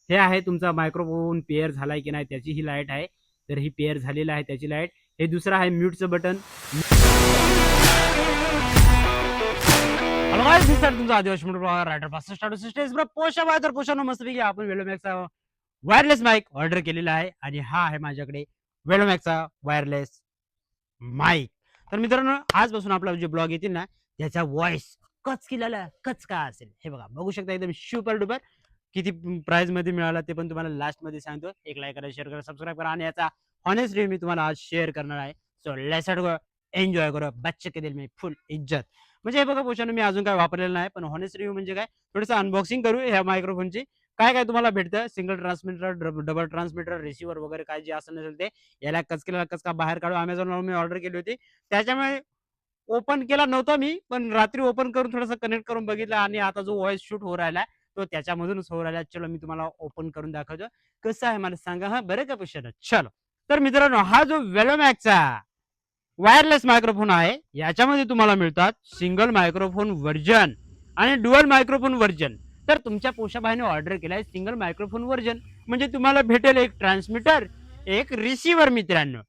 हे आहे तुमचा मायक्रोफोन पेअर झालाय की नाही त्याची ही लाईट आहे. तर ही पेअर झालेला आहे त्याची लाईट. हे दुसरं आहे म्यूटचं बटन. हॅलो गाइस, दिस तुमचा आदिवासी मोटर रायडर पास स्टार्ट स्टेज ब्रो पोषा बाय. तर पोषानो मस्तपैकी आपण वेलोमॅक्सचा वायरलेस माईक ऑर्डर केलेला आहे आणि हा आहे माझ्याकडे वेलोमॅक्सचा वायरलेस माईक. तर मित्रांनो, आजपासून आपला जे ब्लॉग येतील ना त्याचा व्हॉइस कचका असेल. हे बघा, बघू शकता एकदम सुपर डुपर. किती प्राइस मध्ये मिळाला ते पण तुम्हाला लास्ट मध्ये सांगतो. एक लाईक करा, शेअर करा, सबस्क्राईब करा आणि याचा हॉनेस्ट रिव्ह्यू मी तुम्हाला आज शेअर करणार आहे. सो लेट्स गो, एन्जॉय करो. बच्चे के दिल में फुल इज्जत. म्हणजे हे बघा पोषानो, मी अजून काय वापरलेलं नाही, पण हॉनेस्ट रिव्ह्यू म्हणजे काय, थोडंसं अनबॉक्सिंग करू ह्या मायक्रोफोनची. काय काय तुम्हाला भेटतं, single transmitter, double transmitter, receiver वगैरे काय जे असं नसेल ते याला कचका बाहेर काढू. अमेझॉनवर मी ऑर्डर केली होती, त्याच्यामुळे ओपन केला नव्हता मी, पण रात्री ओपन करून थोडंसं कनेक्ट करून बघितलं आणि आता जो व्हॉइस शूट हो राहिला तो त्याच्यामधूनच हो राहिला. चलो मी तुम्हाला ओपन करून दाखवतो कसं आहे, मला सांगा हा बरं का पुष्कळ. चलो, तर मित्रांनो, हा जो वेलोमॅक्सचा वायरलेस मायक्रोफोन आहे याच्यामध्ये तुम्हाला मिळतात सिंगल मायक्रोफोन व्हर्जन आणि डुअल मायक्रोफोन व्हर्जन. तर तुमच्या पोषाबाईने ऑर्डर केलाय सिंगल मायक्रोफोन व्हर्जन, म्हणजे तुम्हाला भेटेल एक ट्रान्समीटर, एक रिसिव्हर. मित्रांनो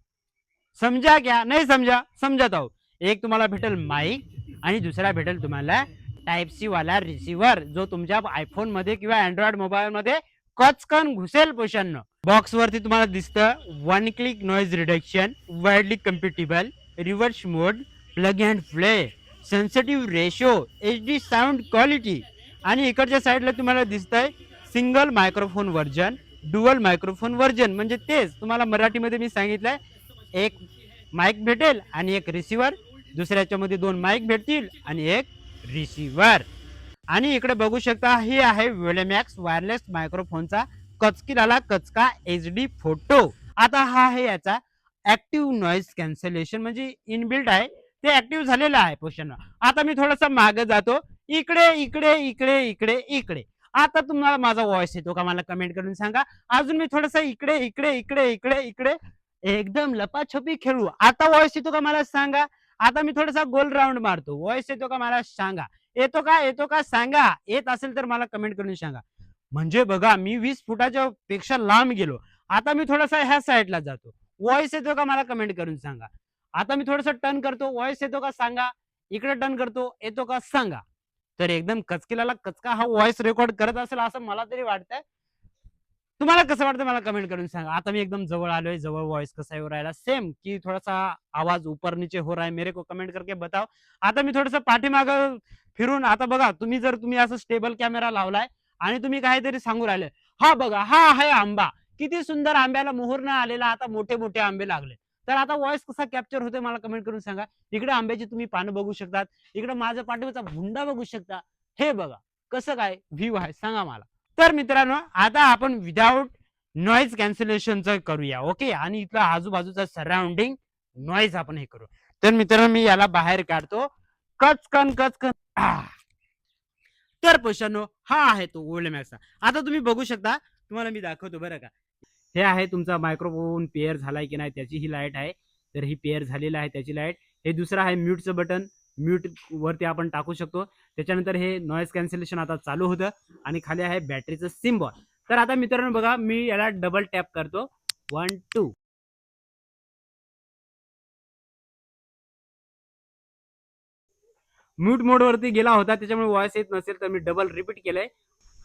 समजा क्या नाही समजा, समजत आहो. एक तुम्हाला भेटेल माईक आणि दुसरा भेटेल तुम्हाला टाइप सी वाला रिसिव्हर, जो तुमच्या आयफोन मध्ये किंवा अँड्रॉइड मोबाईल मध्ये कचकन घुसेल. पोषांनो, बॉक्स वरती तुम्हाला दिसतं वन क्लिक नॉइज रिडक्शन, वायरली compatible, reverse mode, plug and play, sensitive ratio, H D sound quality. आणि इकडच्या साईडला तुम्हाला दिसतंय single microphone version, dual microphone version. म्हणजे तेच तुम्हाला मराठीमध्ये मी सांगितलंय, एक माईक भेटेल आणि एक रिसिव्हर, दुसऱ्याच्यामध्ये दोन माईक भेटतील आणि एक रिसिव्हर. आणि इकडे बघू शकता, ही आहे वेलोमॅक्स वायरलेस मायक्रोफोनचा कचकीला कचका एच डी फोटो. आता हा आहे याचा ऍक्टिव्ह नॉइज कॅन्सलेशन, म्हणजे इनबिल्ट आहे, ते ऍक्टिव्ह झालेलं आहे. पोषण, आता मी थोडासा मागे जातो, इकडे इकडे इकडे इकडे इकडे. आता तुम्हाला माझा व्हॉइस येतो का मला कमेंट करून सांगा. अजून मी थोडासा इकडे इकडे इकडे इकडे इकडे एकदम लपाछपी खेळू. आता व्हॉइस येतो का मला सांगा. आता मी थोडासा गोल राऊंड मारतो, व्हॉइस येतो का मला सांगा. येतो का सांगा. येत असेल तर मला कमेंट करून सांगा. म्हणजे बघा, मी 20 फुटाच्या पेक्षा लांब गेलो. आता मी थोडासा ह्या साईडला जातो, व्हॉइस येतो का मला कमेंट करून सांगा. आता मी थोडंसं टर्न करतो, व्हॉइस येतो का सांगा. इकडे टर्न करतो, येतो का सांगा. तर एकदम कचकेला कचका हा व्हॉइस रेकॉर्ड करत असेल असं मला तरी वाटतंय. तुम्हाला कसं वाटतं मला कमेंट करून सांगा. आता मी एकदम जवळ आलोय, जवळ व्हॉइस कसा येऊ राहिला, सेम की थोडासा आवाज ऊपर नीचे हो रहा है, मेरे को कमेंट करके बताओ. आता मी थोडंसं पाठीमाग फिरून, आता बघा तुम्ही असं स्टेबल कॅमेरा लावलाय आणि तुम्ही काहीतरी सांगू राहिले. हा बघा, हा आहे आंबा, किती सुंदर आंब्याला मोहर न आलेला, आता मोठे मोठे आंबे लागले. तर आता व्हॉइस कसा कॅप्चर होते मला कमेंट करून सांगा. इकडे आंब्याची तुम्ही पानं बघू शकतात, इकडे माझा पाठीमागचा भुंडा बघू शकता. हे बघा कसं काय व्ह्यू आहे सांगा मला. तर मित्रांनो, आता आपण विदाउट नॉइज कॅन्सलेशनचं करूया, ओके. आणि इथला आजूबाजूचा सराउंडिंग नॉइज आपण हे करू. तर मित्रांनो, मी याला बाहेर काढतो, कचकन कचकन. तर पोषांनो, हा आहे तो वेलोमॅक्सचा. आता तुम्ही बघू शकता, तुम्हाला मी दाखवतो बरं का. हे आहे तुमचा मायक्रोफोन पेअर झालाय की नाही त्याची ही लाईट आहे. तर ही पेअर झालेला आहे त्याची लाईट. हे दुसरं आहे म्यूटचं बटन, म्यूट वरती आपण टाकू शकतो. त्याच्यानंतर हे नॉइज कॅन्सलेशन आता चालू होतं आणि खाली आहे बॅटरीचं सिम्बॉल. तर आता मित्रांनो बघा, मी याला डबल टॅप करतो, 1 2. म्यूट मोड वरती गेला होता, त्याच्यामुळे व्हॉइस येत नसेल, तर मी डबल रिपीट केलंय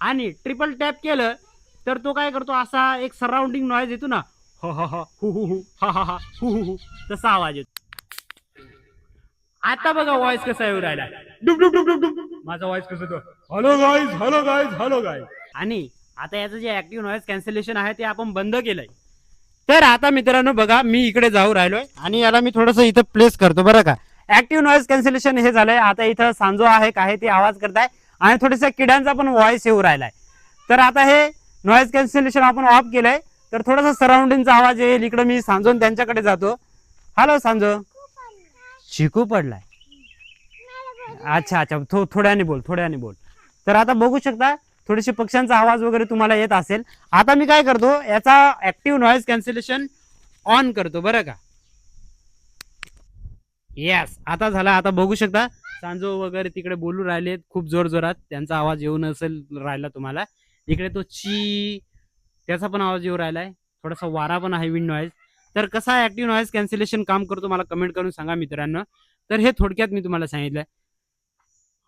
आणि ट्रिपल टॅप केलं तर तो काय करतो, असा एक सराउंडिंग नॉइज येतो ना, हो हो हो हु हु हु हा हा हा हु हु हु, तसा आवाज येतो. आता बघा व्हॉइस कसा येऊ राहिला, डुब डुब डुब डुब डुब. माझा व्हॉइस कसा येतो, hello guys hello guys hello guys. आणि आता याचं जे ऍक्टिव्ह नॉइज कॅन्सलेशन आहे ते आपण बंद केलंय. तर आता मित्रांनो बघा, मी इकडे जाऊ राहिलोय आणि याला मी थोडंसं इथं प्लेस करतो बरं का. ऍक्टिव्ह नॉइज कॅन्सलेशन हे झालंय. आता इथं सांजो आहे काय ते आवाज करताय आणि थोड्याशा किड्यांचा पण व्हॉइस येऊ राहिलाय. तर आता हे नॉइज कॅन्सलेशन आपण ऑफ केलंय, तर थोडासा सराउंडिंगचा आवाज येईल. इकडे मी सांजो त्यांच्याकडे जातो. हॅलो सांजो. चिकू पडलाय, अच्छा अच्छा, थोड्याने बोल, थोड्याने बोल. तर आता बघू शकता, थोडेसे पक्ष्यांचा आवाज वगैरे तुम्हाला येत असेल. आता मी काय करतो, याचा ऍक्टिव्ह नॉइज कॅन्सलेशन ऑन करतो बरं का. येस, आता झाला. आता बघू शकता, सांजो वगैरे तिकडे बोलू राहिलेत खूप जोर जोरात, त्यांचा आवाज येऊ नसेल राहिला तुम्हाला. इकडे तो ची त्याचा पण आवाज येऊ राहिलाय, थोडासा वारा पण आहे, विंड नॉईज. तर कसा ऍक्टिव्ह नॉईज कॅन्सलेशन काम करतो मला कमेंट करून सांगा मित्रांनो. तर हे थोडक्यात मी तुम्हाला सांगितलंय.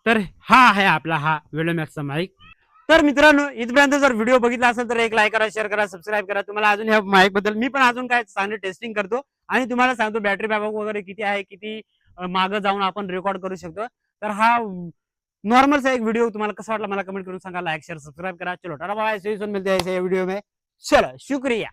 तर हा आहे आपला हा वेलोमॅक्सचा माईक. तर मित्रांनो इथपर्यंत जर व्हिडिओ बघितला असेल तर एक लाईक करा, शेअर करा, सबस्क्राईब करा. तुम्हाला अजून ह्या माईक बद्दल मी पण अजून काय चांगली टेस्टिंग करतो आणि तुम्हाला सांगतो बॅटरी बॅकअप वगैरे किती आहे, किती मागं जाऊन आपण रेकॉर्ड करू शकतो. तर हा नॉर्मलचा एक व्हिडिओ तुम्हाला कसा वाटला मला कमेंट करून सांगा. लाईक शेअर सबस्क्राईब करा. चलो tata bye, see you soon, मिलते हैं ऐसे वीडियो में. चलो शुक्रिया.